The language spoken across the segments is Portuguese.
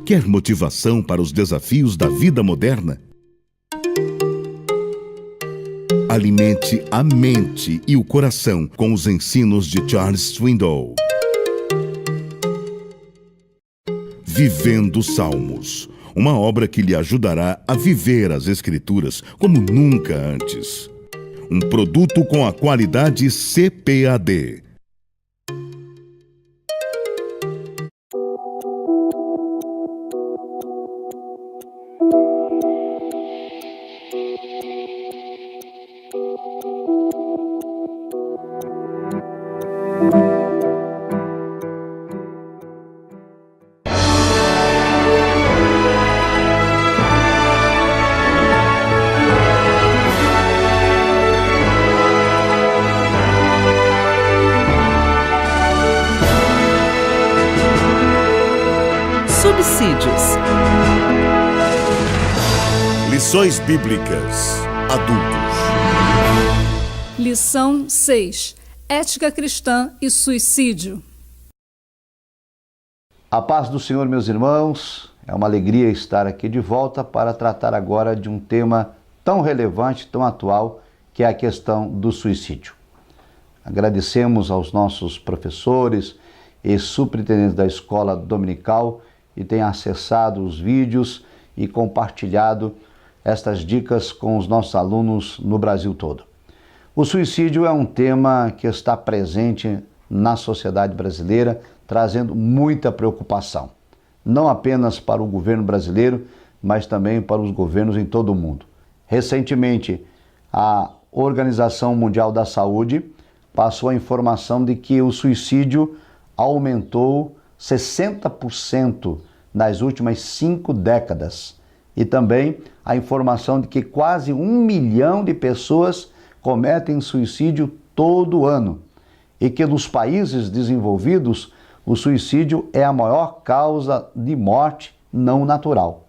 Quer motivação para os desafios da vida moderna? Alimente a mente e o coração com os ensinos de Charles Swindoll. Vivendo Salmos, uma obra que lhe ajudará a viver as Escrituras como nunca antes. Um produto com a qualidade CPAD. Subsídios. Lições Bíblicas Adultos. Lição 6. Ética cristã e suicídio. A paz do Senhor, meus irmãos. É uma alegria estar aqui de volta para tratar agora de um tema tão relevante, tão atual, que é a questão do suicídio. Agradecemos aos nossos professores e superintendentes da escola dominical e têm acessado os vídeos e compartilhado estas dicas com os nossos alunos no Brasil todo. O suicídio é um tema que está presente na sociedade brasileira, trazendo muita preocupação, não apenas para o governo brasileiro, mas também para os governos em todo o mundo. Recentemente, a Organização Mundial da Saúde passou a informação de que o suicídio aumentou 60% nas últimas 5 décadas. E também a informação de que quase 1 milhão de pessoas cometem suicídio todo ano. E que nos países desenvolvidos, o suicídio é a maior causa de morte não natural.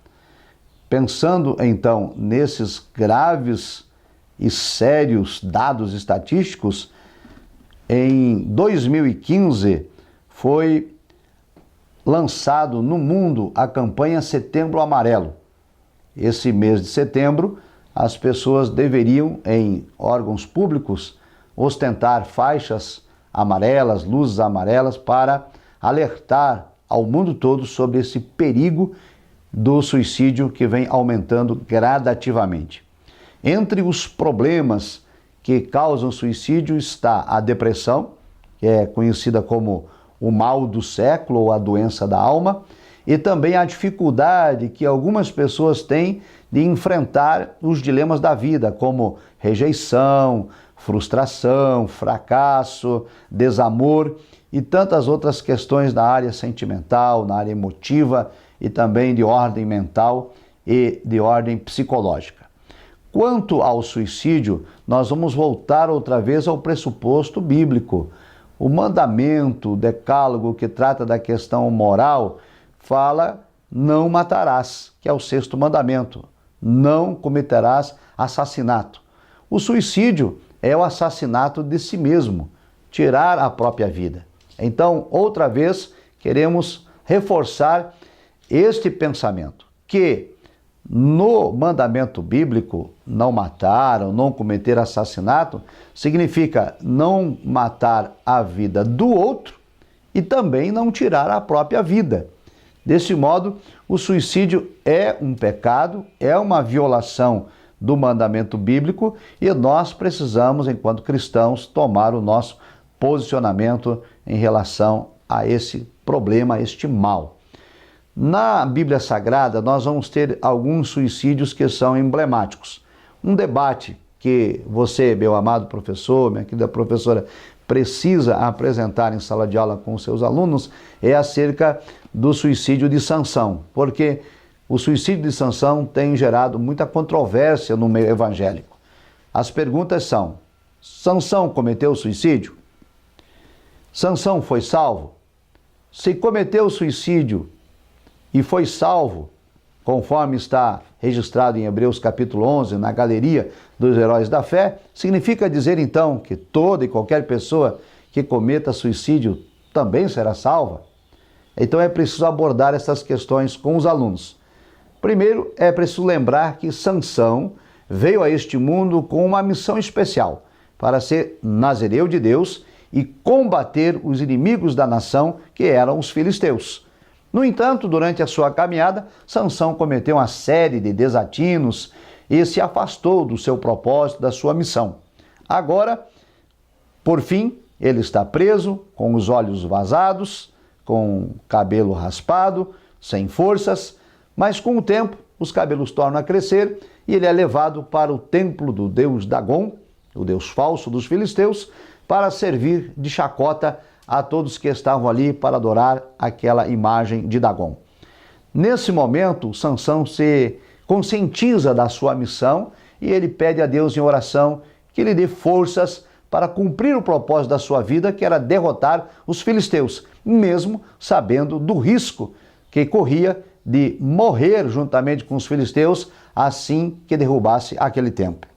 Pensando então nesses graves e sérios dados estatísticos, em 2015 foi lançado no mundo a campanha Setembro Amarelo. Esse mês de setembro, as pessoas deveriam, em órgãos públicos, ostentar faixas amarelas, luzes amarelas, para alertar ao mundo todo sobre esse perigo do suicídio que vem aumentando gradativamente. Entre os problemas que causam suicídio está a depressão, que é conhecida como o mal do século ou a doença da alma, e também a dificuldade que algumas pessoas têm de enfrentar os dilemas da vida, como rejeição, frustração, fracasso, desamor e tantas outras questões da área sentimental, na área emotiva e também de ordem mental e de ordem psicológica. Quanto ao suicídio, nós vamos voltar outra vez ao pressuposto bíblico. O mandamento, o decálogo que trata da questão moral, fala não matarás, que é o 6º mandamento. Não cometerás assassinato. O suicídio é o assassinato de si mesmo, tirar a própria vida. Então, outra vez, queremos reforçar este pensamento, que no mandamento bíblico, não matar ou não cometer assassinato, significa não matar a vida do outro e também não tirar a própria vida. Desse modo, o suicídio é um pecado, é uma violação do mandamento bíblico e nós precisamos, enquanto cristãos, tomar o nosso posicionamento em relação a esse problema, a este mal. Na Bíblia Sagrada, nós vamos ter alguns suicídios que são emblemáticos. Um debate que você, meu amado professor, minha querida professora, precisa apresentar em sala de aula com os seus alunos é acerca do suicídio de Sansão, porque o suicídio de Sansão tem gerado muita controvérsia no meio evangélico. As perguntas são: Sansão cometeu suicídio? Sansão foi salvo? Se cometeu suicídio e foi salvo, conforme está registrado em Hebreus capítulo 11, na galeria dos heróis da fé, significa dizer então que toda e qualquer pessoa que cometa suicídio também será salva? Então é preciso abordar essas questões com os alunos. Primeiro, é preciso lembrar que Sansão veio a este mundo com uma missão especial, para ser nazireu de Deus e combater os inimigos da nação, que eram os filisteus. No entanto, durante a sua caminhada, Sansão cometeu uma série de desatinos e se afastou do seu propósito, da sua missão. Agora, por fim, ele está preso, com os olhos vazados, com o cabelo raspado, sem forças, mas com o tempo os cabelos tornam a crescer e ele é levado para o templo do deus Dagom, o deus falso dos filisteus, para servir de chacota a todos que estavam ali para adorar aquela imagem de Dagom. Nesse momento, Sansão se conscientiza da sua missão e ele pede a Deus em oração que lhe dê forças para cumprir o propósito da sua vida, que era derrotar os filisteus, mesmo sabendo do risco que corria de morrer juntamente com os filisteus assim que derrubasse aquele templo.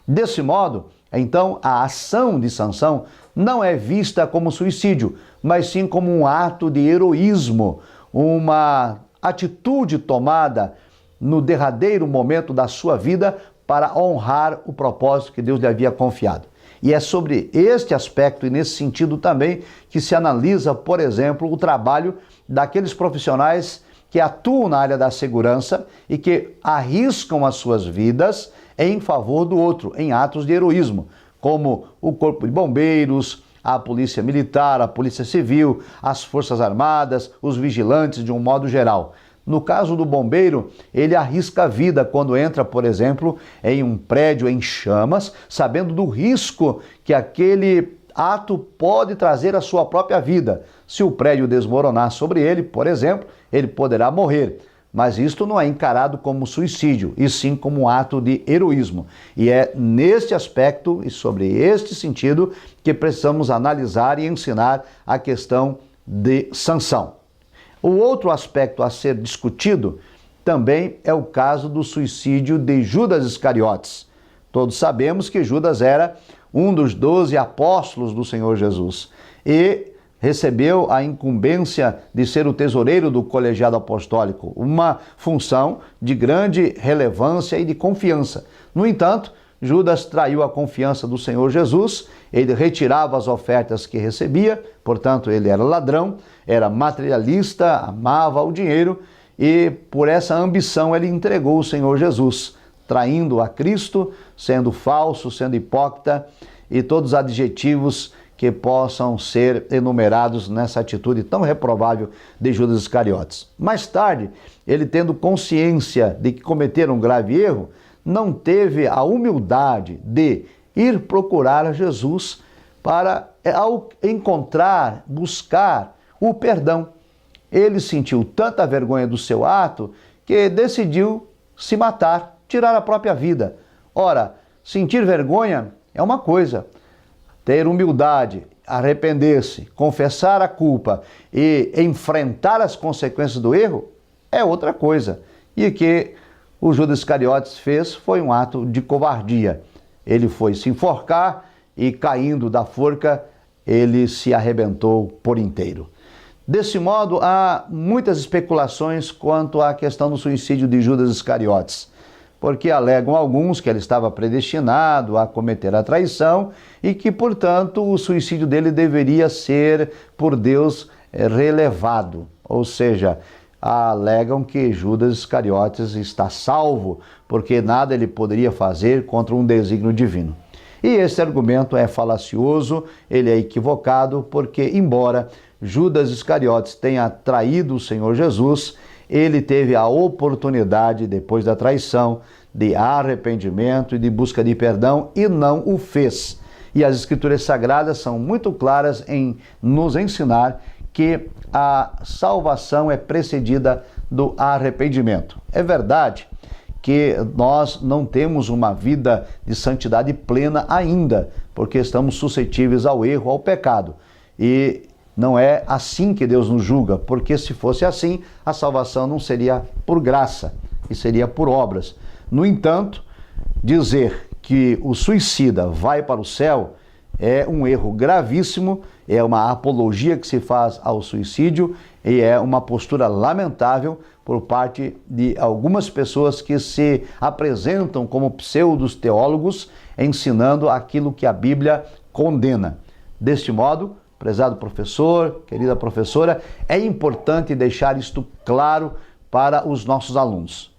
Desse modo, então, a ação de Sansão não é vista como suicídio, mas sim como um ato de heroísmo, uma atitude tomada no derradeiro momento da sua vida para honrar o propósito que Deus lhe havia confiado. E é sobre este aspecto e nesse sentido também que se analisa, por exemplo, o trabalho daqueles profissionais que atuam na área da segurança e que arriscam as suas vidas em favor do outro, em atos de heroísmo, como o Corpo de Bombeiros, a Polícia Militar, a Polícia Civil, as Forças Armadas, os vigilantes de um modo geral. No caso do bombeiro, ele arrisca a vida quando entra, por exemplo, em um prédio em chamas, sabendo do risco que aquele ato pode trazer à sua própria vida. Se o prédio desmoronar sobre ele, por exemplo, ele poderá morrer. Mas isto não é encarado como suicídio, e sim como um ato de heroísmo. E é neste aspecto e sobre este sentido que precisamos analisar e ensinar a questão de Sansão. O outro aspecto a ser discutido também é o caso do suicídio de Judas Iscariotes. Todos sabemos que Judas era um dos 12 apóstolos do Senhor Jesus e recebeu a incumbência de ser o tesoureiro do colegiado apostólico, uma função de grande relevância e de confiança. No entanto, Judas traiu a confiança do Senhor Jesus, ele retirava as ofertas que recebia, portanto ele era ladrão, era materialista, amava o dinheiro e por essa ambição ele entregou o Senhor Jesus, traindo a Cristo, sendo falso, sendo hipócrita e todos os adjetivos que possam ser enumerados nessa atitude tão reprovável de Judas Iscariotes. Mais tarde, ele tendo consciência de que cometeram um grave erro, não teve a humildade de ir procurar a Jesus para, ao encontrar, buscar o perdão. Ele sentiu tanta vergonha do seu ato que decidiu se matar, tirar a própria vida. Ora, sentir vergonha é uma coisa, ter humildade, arrepender-se, confessar a culpa e enfrentar as consequências do erro é outra coisa. E o que o Judas Iscariotes fez foi um ato de covardia. Ele foi se enforcar e, caindo da forca, ele se arrebentou por inteiro. Desse modo, há muitas especulações quanto à questão do suicídio de Judas Iscariotes, porque alegam alguns que ele estava predestinado a cometer a traição e que, portanto, o suicídio dele deveria ser por Deus relevado. Ou seja, alegam que Judas Iscariotes está salvo, porque nada ele poderia fazer contra um desígnio divino. E esse argumento é falacioso, ele é equivocado, porque embora Judas Iscariotes tenha traído o Senhor Jesus, ele teve a oportunidade, depois da traição, de arrependimento e de busca de perdão e não o fez. E as Escrituras Sagradas são muito claras em nos ensinar que a salvação é precedida do arrependimento. É verdade que nós não temos uma vida de santidade plena ainda, porque estamos suscetíveis ao erro, ao pecado. E não é assim que Deus nos julga, porque se fosse assim, a salvação não seria por graça, e seria por obras. No entanto, dizer que o suicida vai para o céu é um erro gravíssimo, é uma apologia que se faz ao suicídio e é uma postura lamentável por parte de algumas pessoas que se apresentam como pseudos teólogos, ensinando aquilo que a Bíblia condena. Deste modo, prezado professor, querida professora, é importante deixar isto claro para os nossos alunos.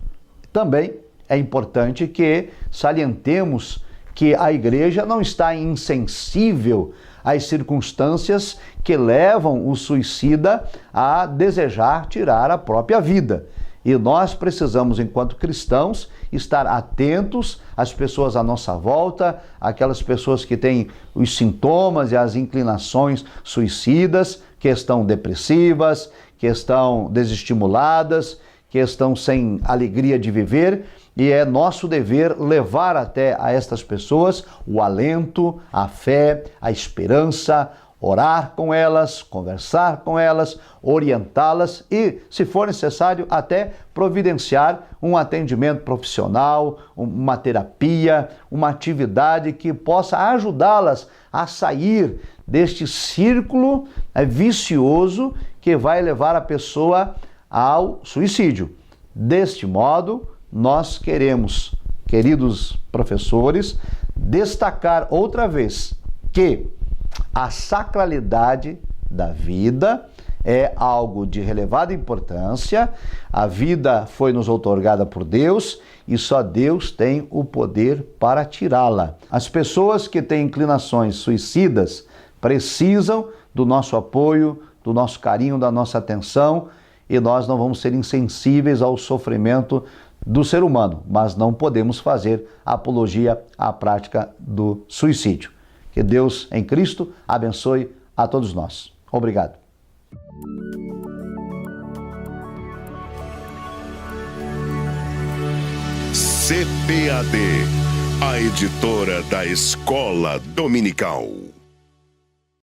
Também é importante que salientemos que a igreja não está insensível às circunstâncias que levam o suicida a desejar tirar a própria vida. E nós precisamos, enquanto cristãos, estar atentos às pessoas à nossa volta, aquelas pessoas que têm os sintomas e as inclinações suicidas, que estão depressivas, que estão desestimuladas, que estão sem alegria de viver, e é nosso dever levar até a estas pessoas o alento, a fé, a esperança, orar com elas, conversar com elas, orientá-las e, se for necessário, até providenciar um atendimento profissional, uma terapia, uma atividade que possa ajudá-las a sair deste círculo vicioso que vai levar a pessoa ao suicídio. Deste modo, nós queremos, queridos professores, destacar outra vez que a sacralidade da vida é algo de relevada importância. A vida foi nos outorgada por Deus e só Deus tem o poder para tirá-la. As pessoas que têm inclinações suicidas precisam do nosso apoio, do nosso carinho, da nossa atenção, e nós não vamos ser insensíveis ao sofrimento do ser humano, mas não podemos fazer apologia à prática do suicídio. Que Deus, em Cristo, abençoe a todos nós. Obrigado. CPAD, a editora da Escola Dominical.